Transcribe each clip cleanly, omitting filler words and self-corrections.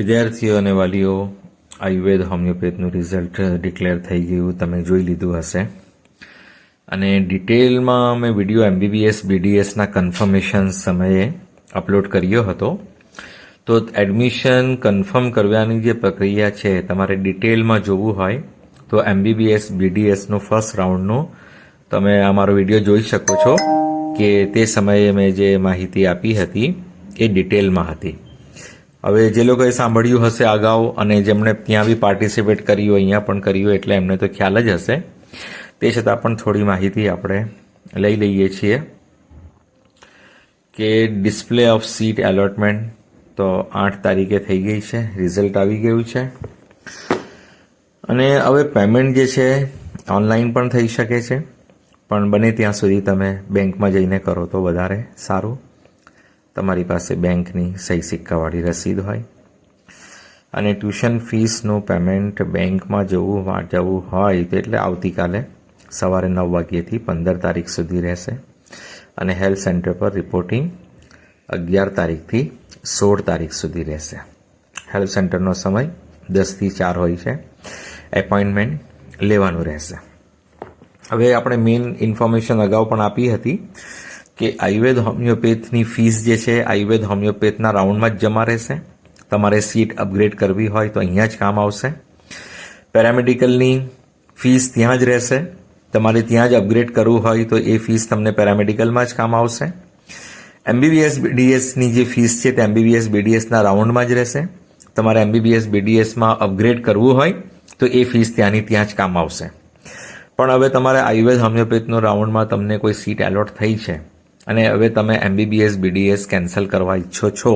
વિદ્યાર્થીઓ અને વાલીઓ, આયુર્વેદ હોમિયોપેથનું રિઝલ્ટ ડિક્લેર થઈ ગયું તમે જોઈ લીધું હશે. અને ડિટેલમાં મેં વિડીયો MBBS BDSના કન્ફર્મેશન સમયે અપલોડ કર્યો હતો. તો એડમિશન કન્ફર્મ કરવાની જે પ્રક્રિયા છે તમારે ડિટેલમાં જોવું હોય તો MBBS BDSનો ફર્સ્ટ રાઉન્ડનો તમે અમારો વિડીયો જોઈ શકો છો કે તે સમયે મેં જે માહિતી આપી હતી એ ડિટેલમાં હતી. હવે જે લોકોએ સાંભળ્યું હશે અગાઉ અને જેમણે ત્યાં બી પાર્ટિસિપેટ કર્યું અહીંયા પણ કર્યું એટલે એમને તો ખ્યાલ જ હશે. તે છતાં પણ થોડી માહિતી આપણે લઈ લઈએ છીએ કે ડિસ્પ્લે ઓફ સીટ એલોટમેન્ટ તો 8 તારીખે થઈ ગઈ છે, રિઝલ્ટ આવી ગયું છે. અને હવે પેમેન્ટ જે છે ઓનલાઈન પણ થઈ શકે છે, પણ બને ત્યાં સુધી તમે બેંકમાં જઈને કરો તો વધારે સારું. તમારી પાસે બેંકની સહી સિક્કાવાળી રસીદ હોય. અને ટ્યુશન ફીસનું પેમેન્ટ બેંકમાં જવું હોય તો એટલે આવતીકાલે સવારે 9 વાગ્યાથી 15 તારીખ સુધી રહેશે. અને હેલ્થ સેન્ટર પર રિપોર્ટિંગ 11 તારીખથી 16 તારીખ સુધી રહેશે. હેલ્થ સેન્ટરનો સમય 10 થી 4 હોય છે. એપોઇન્ટમેન્ટ લેવાનું રહેશે. હવે આપણે મેઇન ઇન્ફોર્મેશન અગાઉ પણ આપી હતી કે આયુર્વેદ હોમિયોપેથની ફીસ જે છે આયુર્વેદ હોમિયોપેથના રાઉન્ડમાં જ જમા રહેશે. તમારે સીટ અપગ્રેડ કરવી હોય તો અહીંયા જ કામ આવશે. પેરામેડિકલની ફીસ ત્યાં જ રહેશે. તમારે ત્યાં જ અપગ્રેડ કરવું હોય તો એ ફીસ તમને પેરામેડિકલમાં જ કામ આવશે. MBBS BDSની જે ફીસ છે તે MBBS BDSના રાઉન્ડમાં જ રહેશે. તમારે MBBS BDSમાં અપગ્રેડ કરવું હોય તો એ ફીસ ત્યાંની ત્યાં જ કામ આવશે. પણ હવે તમારે આયુર્વેદ હોમિયોપેથનો રાઉન્ડમાં તમને કોઈ સીટ એલોટ થઈ છે અને હવે તમે MBBS BDS કેન્સલ કરવા ઈચ્છો છો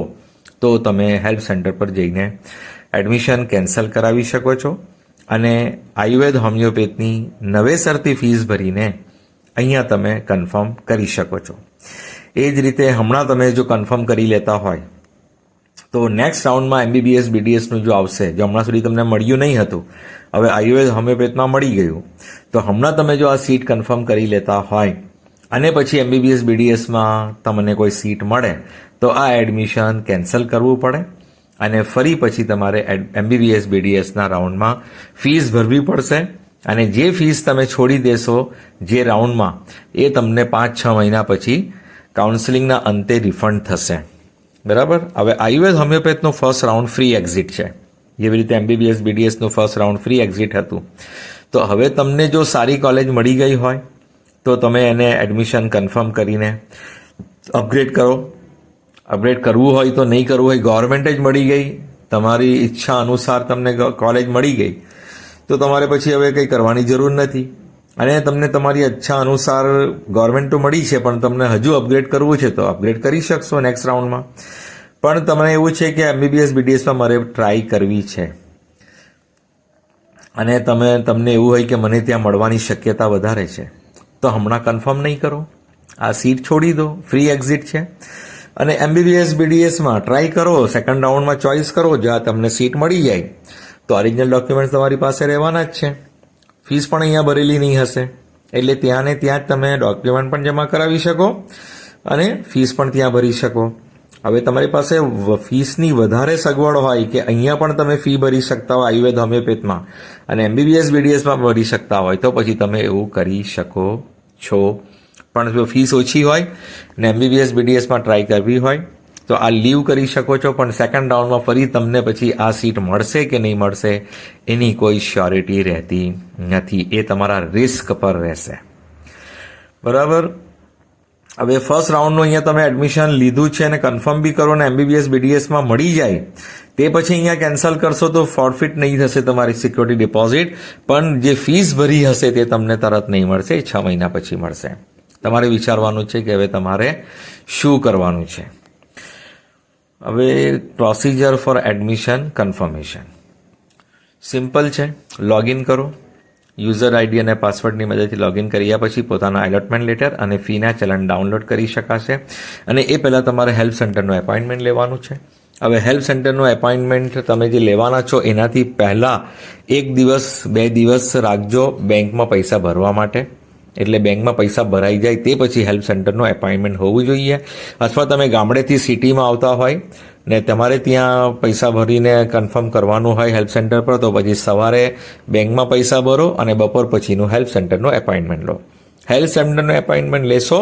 તો તમે હેલ્પ સેન્ટર પર જઈને એડમિશન કેન્સલ કરાવી શકો છો અને આયુર્વેદ હોમિયોપેથની નવેસરથી ફીસ ભરીને અહીંયા તમે કન્ફર્મ કરી શકો છો. એ જ રીતે હમણાં તમે જો કન્ફર્મ કરી લેતા હોય તો નેક્સ્ટ રાઉન્ડમાં MBBS BDSનું જો આવશે, જો હમણાં સુધી તમને મળ્યું નહીં હતું, હવે આયુર્વેદ હોમિયોપેથમાં મળી ગયું, તો હમણાં તમે જો આ સીટ કન્ફર્મ કરી લેતા હોય અને પછી MBBS BDSમાં તમને કોઈ સીટ મળે તો આ એડમિશન કેન્સલ કરવું પડે અને ફરી પછી તમારે MBBS BDSના રાઉન્ડમાં ફીસ ભરવી પડશે. અને જે ફીસ તમે છોડી દેશો જે રાઉન્ડમાં એ તમને 5-6 મહિના પછી કાઉન્સેલિંગના અંતે રિફંડ થશે. બરાબર. હવે આયુર્વેદ હોમિયોપેથનું ફર્સ્ટ રાઉન્ડ ફ્રી એક્ઝિટ છે, જેવી રીતે MBBS BDSનું ફર્સ્ટ રાઉન્ડ ફ્રી એક્ઝિટ હતું. તો હવે તમને જો સારી કોલેજ મળી ગઈ હોય તો તમે એને એડમિશન કન્ફર્મ કરીને અપગ્રેડ કરો. અપગ્રેડ કરવું હોય તો નહીં કરવું હોય, ગવર્મેન્ટ જ મળી ગઈ, તમારી ઈચ્છા અનુસાર તમને કોલેજ મળી ગઈ તો તમારે પછી હવે કંઈ કરવાની જરૂર નથી. અને તમને તમારી ઈચ્છા અનુસાર ગવર્મેન્ટ તો મળી છે પણ તમને હજુ અપગ્રેડ કરવું છે તો અપગ્રેડ કરી શકશો નેક્સ્ટ રાઉન્ડમાં. પણ તમને એવું છે કે MBBS BDSમાં મારે ટ્રાય કરવી છે અને તમને એવું હોય કે મને ત્યાં મળવાની શક્યતા વધારે છે તો હમણાં કન્ફર્મ નહીં કરો, આ સીટ છોડી દો, ફ્રી એક્ઝિટ છે. અને MBBS BDSમાં ટ્રાય કરો, સેકન્ડ રાઉન્ડમાં ચોઇસ કરો, જ્યાં તમને સીટ મળી જાય તો ઓરિજિનલ ડોક્યુમેન્ટ્સ તમારી પાસે રહેવાના જ છે. ફીસ પણ અહીંયા ભરેલી નહીં હશે એટલે ત્યાં ને ત્યાં જ તમે ડોક્યુમેન્ટ પણ જમા કરાવી શકો અને ફીસ પણ ત્યાં ભરી શકો. હવે તમારી પાસે ફીસની વધારે સગવડ હોય કે અહીંયા પણ તમે ફી ભરી શકતા હોય આયુર્વેદ હોમિયોપેથમાં અને MBBS BDSમાં ભરી શકતા હોય તો પછી તમે એવું કરી શકો છો. પણ જો ફીસ ઓછી હોય ને MBBS BDSમાં ટ્રાય કરવી હોય તો આ લીવ કરી શકો છો. પણ સેકન્ડ રાઉન્ડમાં ફરી તમને પછી આ સીટ મળશે કે નહીં મળશે એની કોઈ શ્યોરિટી રહેતી નથી. એ તમારા રિસ્ક પર રહેશે. બરાબર. હવે ફર્સ્ટ રાઉન્ડનું અહીંયા તમે એડમિશન લીધું છે અને કન્ફર્મ બી કરો ને MBBS BDSમાં મળી જાય તે પછી અહીંયા કેન્સલ કરશો તો ફોરફિટ નહીં થશે તમારી સિક્યોરિટી ડિપોઝિટ, પણ જે ફીસ ભરી હશે તે તમને તરત નહીં મળશે, 6 મહિના પછી મળશે. તમારે વિચારવાનું છે કે હવે તમારે શું કરવાનું છે. હવે procedure four admission confirmation simple છે. લોગિન કરો, યુઝર આઈડી અને પાસવર્ડની મદદથી લોગિન કર્યા પછી પોતાનો એલોટમેન્ટ લેટર અને ફીના ચલણ ડાઉનલોડ કરી શકાશે. અને એ પહેલાં તમારે હેલ્પ સેન્ટરનું એપોઇન્ટમેન્ટ લેવાનું છે. હવે હેલ્પ સેન્ટરનું એપોઇન્ટમેન્ટ તમે જે લેવાના છો એનાથી પહેલાં 1 દિવસ 2 દિવસ રાખજો બેંકમાં પૈસા ભરવા માટે. એટલે બેંકમાં પૈસા ભરાઈ જાય તે પછી હેલ્પ સેન્ટરનું એપોઇન્ટમેન્ટ હોવું જોઈએ. અથવા તમે ગામડેથી સિટીમાં આવતા હોય ને તમારે ત્યાં પૈસા ભરીને કન્ફર્મ કરવાનું હોય હેલ્પ સેન્ટર પર, તો પછી સવારે બેંકમાં પૈસા ભરો અને બપોર પછીનું હેલ્પ સેન્ટરનું એપોઇન્ટમેન્ટ લો. હેલ્પ સેન્ટરનું એપોઇન્ટમેન્ટ લેશો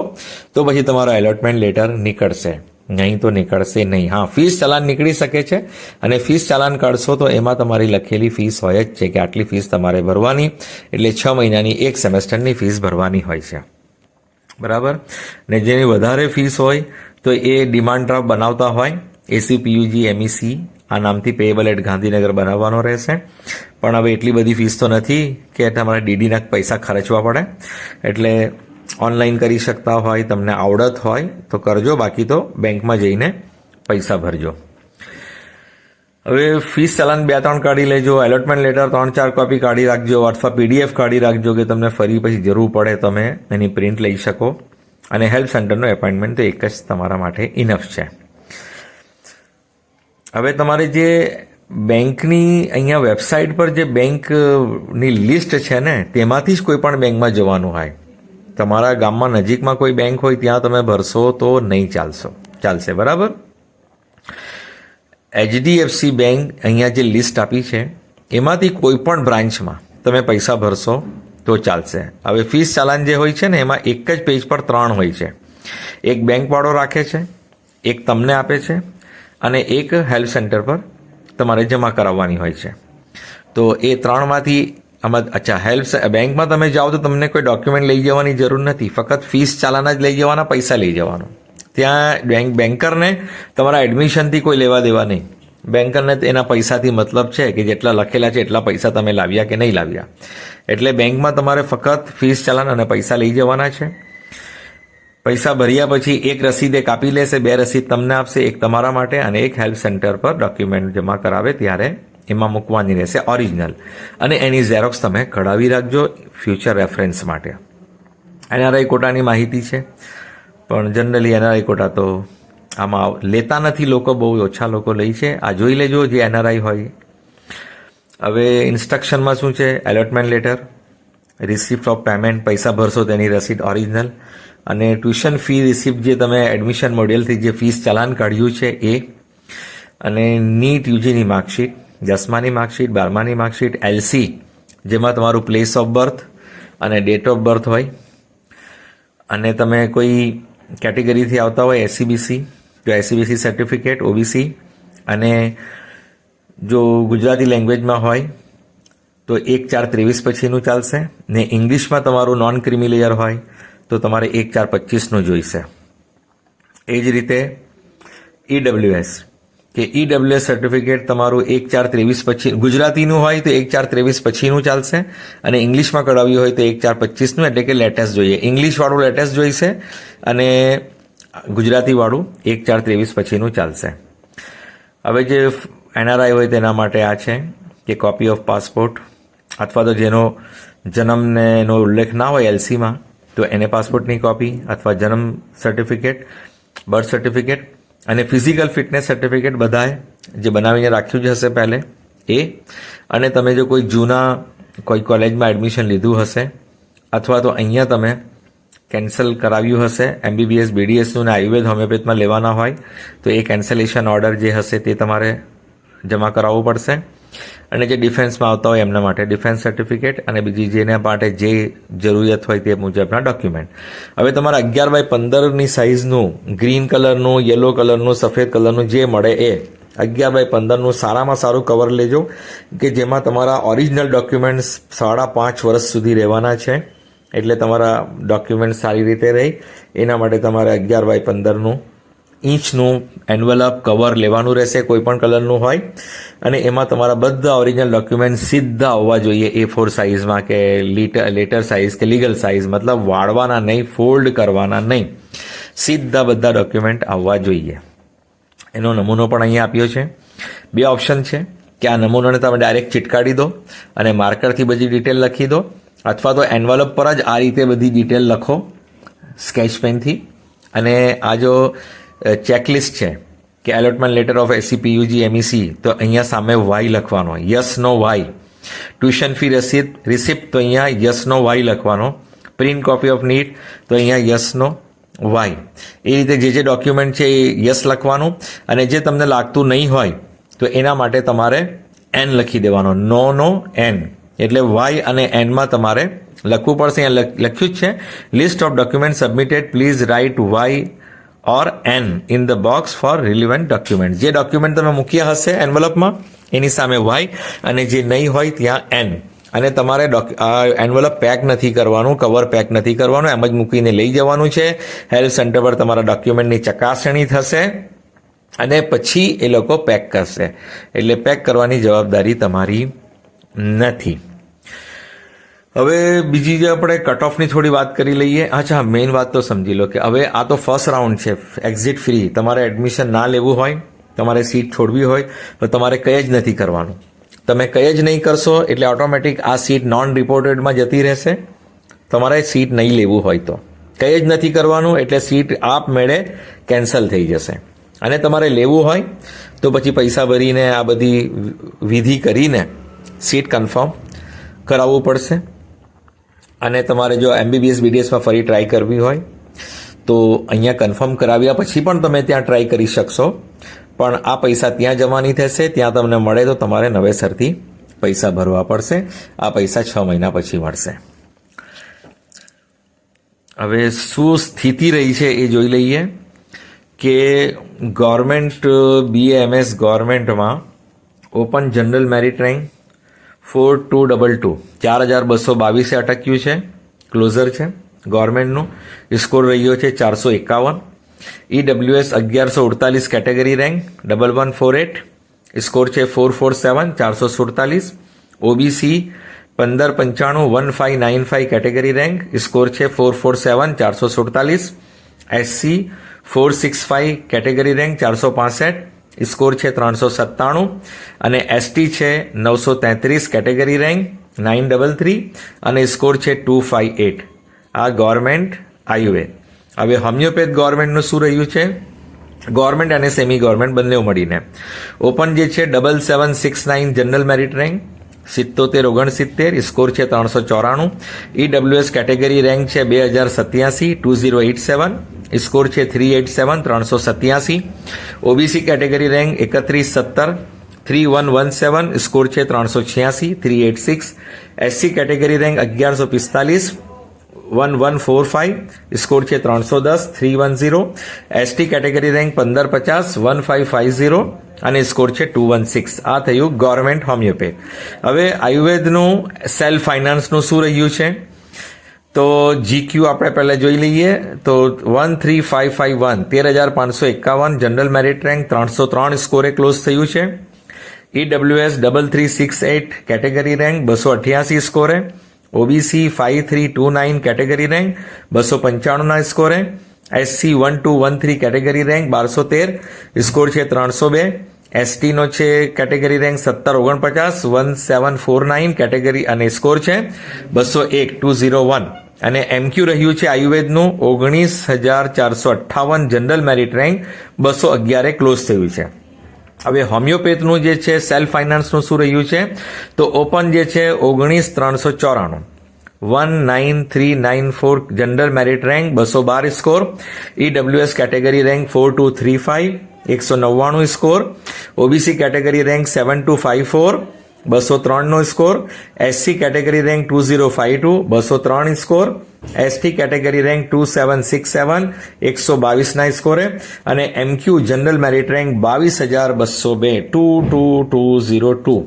તો પછી તમારો એલોટમેન્ટ લેટર નીકળશે, નહીં તો નીકળશે નહીં. હા, ફીસ ચાલાન નીકળી શકે છે, અને ફીસ ચાલાન કાઢશો તો એમાં તમારી લખેલી ફીસ હોય જ છે કે આટલી ફીસ તમારે ભરવાની, એટલે 6 મહિનાની એક સેમેસ્ટરની ફીસ ભરવાની હોય છે. બરાબર. ને જેની વધારે ફીસ હોય તો એ ડિમાન્ડ ડ્રાફ્ટ બનાવતા હોય, એસીપીયુજી એમઈસી આ નામથી પેએબલ એટ ગાંધીનગર બનાવવાનો રહેશે. પણ હવે એટલી બધી ફીસ તો નથી કે તમારે ડીડીના પૈસા ખર્ચવા પડે, એટલે ઓનલાઈન કરી શકતા હોય, તમને આવડત હોય તો કરજો, બાકી તો બેંકમાં જઈને પૈસા ભરજો. હવે ફીસ ચલાન 2-3 કાઢી લેજો, એલોટમેન્ટ લેટર 3-4 કોપી કાઢી રાખજો, અથવા પીડીએફ કાઢી રાખજો કે તમને ફરી પછી જરૂર પડે તમે એની પ્રિન્ટ લઈ શકો. અને હેલ્પ સેન્ટરનો એપોઇન્ટમેન્ટ તો એક જ તમારા માટે ઇનફ છે. હવે તમારે જે બેંકની અહીંયા વેબસાઇટ પર જે બેંકની લિસ્ટ છે ને, તેમાંથી જ કોઈ પણ બેંકમાં જવાનું હોય. તમારા ગામમાં નજીકમાં કોઈ બેંક હોય ત્યાં તમે ભરશો તો નહીં ચાલશે. બરાબર. HDFC બેંક અહીંયા જે લિસ્ટ આપી છે એમાંથી કોઈ પણ બ્રાન્ચમાં તમે પૈસા ભરશો તો ચાલશે. હવે ફીસ ચાલાન જે હોય છે ને, એમાં એક જ પેજ પર 3 હોય છે. એક બેંકવાળો રાખે છે, એક તમને આપે છે, અને એક હેલ્પ સેન્ટર પર તમારે જમા કરાવવાની હોય છે. તો એ 3માંથી બેંકમાં તમે જાઓ તો તમને કોઈ ડોક્યુમેન્ટ લઈ જવાની જરૂર નથી, ફક્ત ફીસ ચાલાન જ લઈ જવાના, પૈસા લઈ જવાનો. ત્યાં બેન્કરને તમારા એડમિશનથી કોઈ લેવા દેવા નહીં. બેન્કરને એના પૈસાથી મતલબ છે કે જેટલા લખેલા છે એટલા પૈસા તમે લાવ્યા કે નહીં લાવ્યા. એટલે બેંકમાં તમારે ફક્ત ફીસ ચાલાન અને પૈસા લઈ જવાના છે. પૈસા ભર્યા પછી એક રસીદ એ કાપી લેશે, 2 રસીદ તમને આપશે, એક તમારા માટે અને એક હેલ્પ સેન્ટર પર ડોક્યુમેન્ટ જમા કરાવે ત્યારે એમાં મૂકવાની રહેશે ઓરિજિનલ, અને એની ઝેરોક્સ તમે કઢાવી રાખજો ફ્યુચર રેફરન્સ માટે. NRI કોટાની માહિતી છે, પણ જનરલી NRI કોટા તો આમાં લેતા નથી લોકો, બહુ ઓછા લોકો લે છે. આ જોઈ લેજો જે NRI હોય. હવે ઇન્સ્ટ્રક્શનમાં શું છે? Allotment letter, receipt of payment, પૈસા ભરશો તેની રસીદ ઓરિજિનલ, અને ટ્યુશન ફી રિસિપ્ટ જે તમે એડમિશન મોડેલથી જે ફીસ ચાલાન કાઢ્યું છે એ, અને નીટ યુજીની માર્કશીટ, 10માની માર્કશીટ, 12માની માર્કશીટ, LC જેમાં તમારું પ્લેસ ઓફ બર્થ અને ડેટ ઓફ બર્થ હોય, અને તમે કોઈ કેટેગરીથી આવતા હોય SCBC તો SCBC સર્ટિફિકેટ, OBC, અને જો ગુજરાતી લેંગ્વેજમાં હોય તો 1/4/23 પછીનું ચાલશે, ને ઇંગ્લિશમાં તમારું નોન ક્રિમિલેયર હોય તો તમારે 1/4/25નું જોઈશે. એ જ રીતે EWS સર્ટિફિકેટ તમારું 1/4/23 પછી ગુજરાતીનું હોય તો 1/4/23 પછીનું ચાલશે, અને ઇંગ્લિશમાં કઢાવ્યું હોય તો 1/4/25નું, એટલે કે લેટેસ્ટ જોઈએ. ઇંગ્લિશવાળું લેટેસ્ટ જોઈશે અને ગુજરાતીવાળું 1/4/23 પછીનું ચાલશે. હવે જે NRI હોય તેના માટે આ છે કે કોપી ઓફ પાસપોર્ટ, અથવા તો જેનો જન્મને એનો ઉલ્લેખ ના હોય LCમાં તો એને પાસપોર્ટની કોપી, અથવા જન્મ સર્ટિફિકેટ, બર્થ સર્ટિફિકેટ, અને ફિઝિકલ ફિટનેસ સર્ટિફિકેટ બધાએ જે બનાવીને રાખ્યું જ હશે પહેલે એ. અને તમે જો કોઈ જૂના કોઈ કોલેજમાં એડમિશન લીધું હશે, અથવા તો અહીંયા તમે કેન્સલ કરાવ્યું હશે MBBS, BDSનું ને આયુર્વેદ હોમિયોપેથમાં લેવાના હોય તો એ કેન્સલેશન ઓર્ડર જે હશે તે તમારે જમા કરાવવું પડશે. અને જે ડિફેન્સમાં આવતા હોય એમના માટે ડિફેન્સ સર્ટિફિકેટ, અને બીજી જેના માટે જે જરૂરિયાત હોય તે મુજબના ડોક્યુમેન્ટ. હવે તમારા 11x15ની સાઇઝનું ગ્રીન કલરનું, યલો કલરનું, સફેદ કલરનું જે મળે એ 11x15નું સારામાં સારું કવર લેજો, કે જેમાં તમારા ઓરિજિનલ ડોક્યુમેન્ટ્સ 5.5 વર્ષ સુધી રહેવાના છે. એટલે તમારા ડોક્યુમેન્ટ સારી રીતે રહે એના માટે તમારે 11x15નું ઇંચનું એન્વેલપ કવર લેવાનું રહેશે, કોઈ પણ કલરનું હોય, અને એમાં તમારા બધા ઓરિજિનલ ડોક્યુમેન્ટ સીધા હોવા જોઈએ A4 સાઇઝમાં, કે લેટર સાઇઝ કે લીગલ સાઇઝ, મતલબ વાળવાના નહીં, ફોલ્ડ કરવાના નહીં, સીધા બધા ડોક્યુમેન્ટ આવવા જોઈએ. એનો નમૂનો પણ અહીંયા આપ્યો છે. 2 ઓપ્શન છે કે આ નમૂનાને તમે ડાયરેક્ટ ચીટકાડી દો અને માર્કરથી બધી ડિટેલ લખી દો, અથવા તો એન્વેલપ પર જ આ રીતે બધી ડિટેલ લખો સ્કેચ પેનથી. અને આ જો ચેકલિસ્ટ છે કે allotment letter of SCPUG MEC, તો અહીંયા સામે Y લખવાનો, યસ નો Y. ટ્યુશન ફી રિસિપ્ટ તો અહીંયા યસ નો Y લખવાનો. પ્રિન્ટ કોપી ઓફ નીટ તો અહીંયા યસ નો વાય. એ રીતે જે ડોક્યુમેન્ટ છે એ યસ લખવાનું, અને જે તમને લાગતું નહીં હોય તો એના માટે તમારે એન લખી દેવાનો. નો એન એટલે વાય અને એનમાં તમારે લખવું પડશે. અહીંયા લખ્યું જ છે, list of document submitted, please write Y or N in the box for relevant document. જે ડોક્યુમેન્ટ તમે મૂક્યા હશે એન્વલપમાં એની સામે વાય, અને જે નહીં હોય ત્યાં એન. અને તમારે એન્વલપ પેક નથી કરવાનું, કવર પેક નથી કરવાનું, એમ જ મૂકીને લઈ જવાનું છે. હેલ્પ સેન્ટર પર તમારા ડોક્યુમેન્ટની ચકાસણી થશે અને પછી એ લોકો પેક કરશે. એટલે પેક કરવાની જવાબદારી તમારી નથી. હવે બીજી જે આપણે કટ ઓફની થોડી વાત કરી લઈએ. અચ્છા, મેઇન વાત તો સમજી લો કે હવે આ તો ફર્સ્ટ રાઉન્ડ છે, એક્ઝિટ ફ્રી. તમારે એડમિશન ના લેવું હોય, તમારે સીટ છોડવી હોય તો તમારે કંઈ જ નથી કરવાનું. તમે કંઈ જ નહીં કરશો એટલે ઓટોમેટિક આ સીટ નોન રિપોર્ટેડમાં જતી રહેશે. તમારે સીટ નહીં લેવું હોય તો કંઈ જ નથી કરવાનું, એટલે સીટ આપમેળે કેન્સલ થઈ જશે. અને તમારે લેવું હોય તો પછી પૈસા ભરીને આ બધી વિધિ કરીને સીટ કન્ફર્મ કરાવવું પડશે. અને તમારે જો MBBS BDSમાં ફરી ટ્રાય કરવી હોય તો અહીંયા કન્ફર્મ કરાવ્યા પછી પણ તમે ત્યાં ટ્રાય કરી શકશો, પણ આ પૈસા ત્યાં જવાની થશે. ત્યાં તમને મળે તો તમારે નવેસરથી પૈસા ભરવા પડશે. આ પૈસા 6 મહિના પછી મળશે. હવે શું સ્થિતિ રહી છે એ જોઈ લઈએ કે ગવર્મેન્ટ BAMS ગવર્મેન્ટમાં ઓપન જનરલ મેરિટ રેન્ક 4222 4222 અટક્યું છે, ક્લોઝર છે ગવર્મેન્ટનું. સ્કોર રહ્યો છે 451. EWS 1148 કેટેગરી રેન્ક 1148, સ્કોર છે 447 447. OBC 1595 1595 કેટેગરી રેન્ક, સ્કોર છે 447 447. SC 465 કેટેગરી રેન્ક 465, સ્કોર છે 397. અને ST છે 933 કેટેગરી રેન્ક 933 અને સ્કોર છે 258. આ ગવર્મેન્ટ આયુર્વેદ. હવે હોમિયોપેથ ગવર્મેન્ટનું શું રહ્યું છે? ગવર્મેન્ટ અને સેમી ગવર્મેન્ટ બંને મળીને ઓપન જે છે 7769 જનરલ મેરિટ રેન્ક 7769, સ્કોર છે 394. EWS કેટેગરી રેન્ક છે 2087 2087, સ્કોર છે 387 387. OBC કેટેગરી રેન્ક 3170 3117, સ્કોર છે 386 386. SC કેટેગરી રેન્ક 1145 1145, સ્કોર છે 310 310. ST કેટેગરી રેન્ક 1550 1550 અને સ્કોર છે 216. આ થયું ગવર્મેન્ટ હોમિયોપેથ. હવે આયુર્વેદનું સેલ્ફ ફાઇનાન્સનું શું રહ્યું છે? તો GQ આપણે પહેલા જોઈ લઈએ તો 13551 13551 જનરલ મેરિટ રેન્ક 303 સ્કોરે ક્લોઝ થયું છે. EWS 3368 category rank 288 સ્કોરે. OBC 5329 category rank 295 ના સ્કોરે. SC 1213 કેટેગરી રેન્ક 1213, સ્કોર છે 302. ST નો છે કેટેગરી રેન્ક 1749 1749 કેટેગરી અને સ્કોર છે 201 201. અને MQ રહ્યું છે આયુર્વેદનું 19458 જનરલ મેરિટ રેન્ક 211 ક્લોઝ થયું છે. હવે હોમિયોપેથનું જે છે સેલ્ફ ફાઇનાન્સનું શું રહ્યું છે? તો ઓપન જે છે 19394 19394 general merit rank 212 score. EWS category rank 4235 199 score. OBC category rank 7254 203 નો score. SC category rank 2052 203 score. ST category rank 2767 122 ના સ્કોરે. અને MQ જનરલ મેરિટ રેન્ક 22202 22202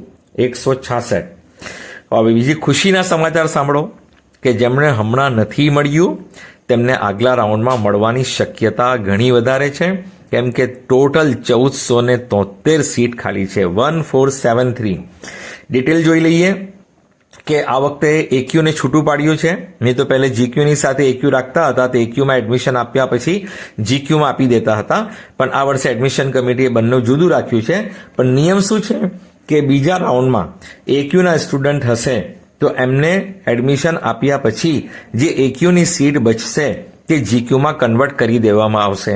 166. હવે બીજી ખુશીના સમાચાર સાંભળો કે જેમણે હમણાં નથી મળ્યું તેમને આગલા રાઉન્ડમાં મળવાની શક્યતા ઘણી વધારે છે, કેમ કે ટોટલ 1473 સીટ ખાલી છે. 1473. ડિટેલ જોઈ લઈએ કે આ વખતે AQ ને છૂટું પાડ્યું છે. નહીં તો પહેલે GQ ની સાથે AQ રાખતા હતા, તો AQ માં એડમિશન આપ્યા પછી GQ માં આપી દેતા હતા, પણ આ વર્ષે એડમિશન કમિટીએ બંને જુદું રાખ્યું છે. પણ નિયમ શું છે કે બીજા રાઉન્ડમાં AQ ના સ્ટુડન્ટ હશે તો એમને એડમિશન આપ્યા પછી જે AQ ની સીટ બચશે તે GQ માં કન્વર્ટ કરી દેવામાં આવશે.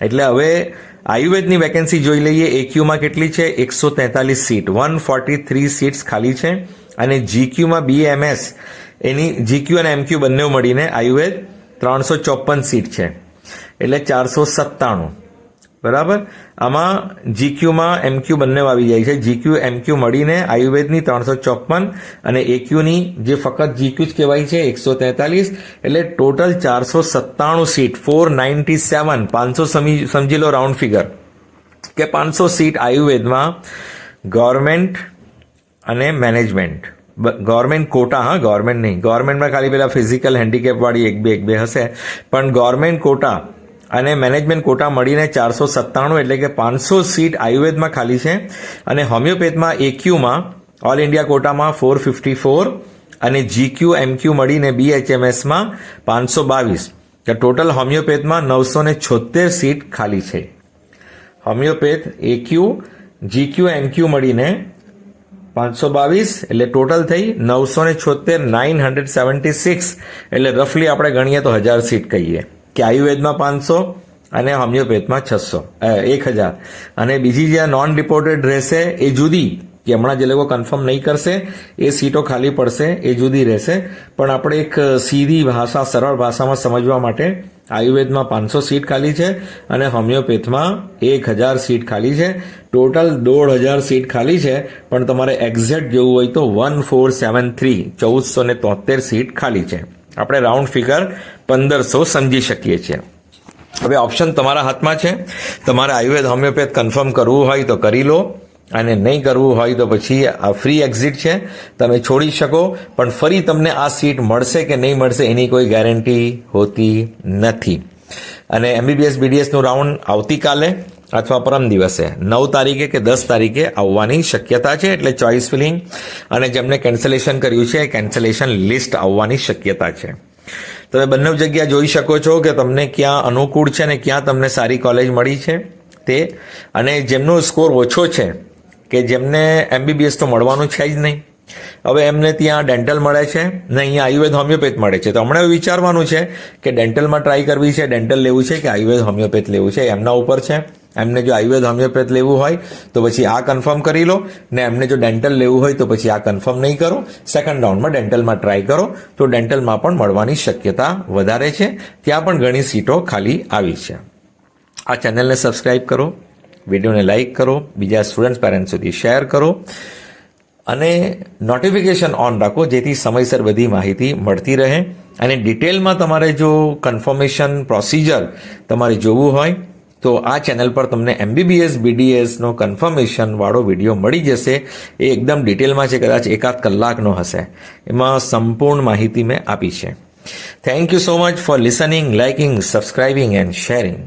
એટલે હવે આયુર્વેદની વેકેન્સી જોઈ લઈએ. AQ માં કેટલી છે? 143 સીટ, 143 સીટ્સ ખાલી છે. અને GQ માં BAMS એની GQ અને MQ બંને મળીને આયુર્વેદ 354 સીટ છે. એટલે 497, બરાબર. આમાં જીક્યુમાં એમક્યુ બંને આવી જાય છે. જીક્યુ એમક્યુ મળીને આયુર્વેદની 354 અને એક્યુની જે ફક્ત જીક્યુ જ કહેવાય છે 143, એટલે ટોટલ 497 સીટ, 497, 500 સમજી લો રાઉન્ડ ફિગર કે 500 સીટ આયુર્વેદમાં ગવર્મેન્ટ અને મેનેજમેન્ટ, ગવર્મેન્ટ કોટા, હા ગવર્મેન્ટ નહીં, ગવર્મેન્ટમાં ખાલી પેલા ફિઝિકલ હેન્ડીકેપ વાળી એક બે હશે, પણ ગવર્મેન્ટ કોટા અને મેનેજમેન્ટ કોટા મળીને 497, એટલે કે 500 સીટ આયુર્વેદમાં ખાલી છે. અને હોમિયોપેથમાં એક્યુમાં ઓલ ઇન્ડિયા કોટામાં 454 અને જીક્યુ એમક્યુ મળીને બીએચએમએસમાં 522, તો ટોટલ હોમિયોપેથમાં 976 સીટ ખાલી છે. હોમિયોપેથ એક્યુ જીક્યુ એમક્યુ મળીને 522, એટલે ટોટલ થઈ 976, 976, એટલે રફલી આપણે ગણીએ તો 1000 સીટ કહીએ કે આયુર્વેદમાં 500 અને હોમિયોપેથમાં 1000. અને બીજી જે નોન રિપોર્ટેડ રહેશે એ જુદી, કે હમણાં જે લોકો કન્ફર્મ નહીં કરશે એ સીટો ખાલી પડશે એ જુદી રહેશે. પણ આપણે એક સીધી ભાષા, સરળ ભાષામાં સમજવા માટે આયુર્વેદમાં 500 સીટ ખાલી છે અને હોમિયોપેથમાં 1000 સીટ ખાલી છે. ટોટલ 1500 સીટ ખાલી છે, પણ તમારે એક્ઝેક્ટ જોવું હોય તો 1473, 1473 સીટ ખાલી છે. આપણે રાઉન્ડ ફિગર 1500 સમજી શકીએ છીએ. હવે ઓપ્શન તમારા હાથમાં છે. તમારે આયુર્વેદ હોમિયોપેથ કન્ફર્મ કરવું હોય તો કરી લો, અને નહીં કરવું હોય તો પછી આ ફ્રી એક્ઝિટ છે, તમે છોડી શકો. પણ ફરી તમને આ સીટ મળશે કે નહીં મળશે એની કોઈ ગેરંટી હોતી નથી. અને એમબીબીએસ બીડીએસનું રાઉન્ડ આવતીકાલે અથવા પરમ દિવસે 9 તારીખે કે 10 તારીખે આવવાની શક્યતા છે. એટલે ચોઇસ ફિલિંગ અને જેમને કેન્સલેશન કર્યું છે કેન્સલેશન લિસ્ટ આવવાની શક્યતા છે. તમે બંને જગ્યા જોઈ શકો છો કે તમને ક્યાં અનુકૂળ છે અને ક્યાં તમને સારી કોલેજ મળી છે તે. અને જેમનો સ્કોર ઓછો છે, કે જેમને એમબીબીએસ તો મળવાનું છે જ નહીં, હવે એમને ત્યાં ડેન્ટલ મળે છે ને અહીંયા આયુર્વેદ હોમિયોપેથ મળે છે, તો હમણાં વિચારવાનું છે કે ડેન્ટલમાં ટ્રાય કરવી છે, ડેન્ટલ લેવું છે કે આયુર્વેદ હોમિયોપેથ લેવું છે, એમના ઉપર છે. એમને જો આયુર્વેદ હોમિયોપેથ લેવું હોય તો પછી આ કન્ફર્મ કરી લો, ને એમને જો ડેન્ટલ લેવું હોય તો પછી આ કન્ફર્મ નહીં કરો, સેકન્ડ રાઉન્ડમાં ડેન્ટલમાં ટ્રાય કરો, તો ડેન્ટલમાં પણ મળવાની શક્યતા વધારે છે. ત્યાં પણ ઘણી સીટો ખાલી આવી છે. આ ચેનલને સબસ્ક્રાઇબ કરો, વિડીયોને લાઇક કરો, બીજા સ્ટુડન્ટ્સ પેરેન્ટ્સ સુધી શેર કરો અને નોટિફિકેશન ઓન રાખો, જેથી સમયસર બધી માહિતી મળતી રહે. અને ડિટેલમાં તમારે જો કન્ફર્મેશન પ્રોસિજર તમારે જોવું હોય તો આ ચેનલ પર તમને એમબીબીએસ બીડીએસનો કન્ફર્મેશન વાળો વિડીયો મળી જશે. એ એકદમ ડિટેલમાં છે, કદાચ 1-8 કલાકનો હશે. એમાં સંપૂર્ણ માહિતી મેં આપી છે. Thank you so much for listening, liking, subscribing and sharing.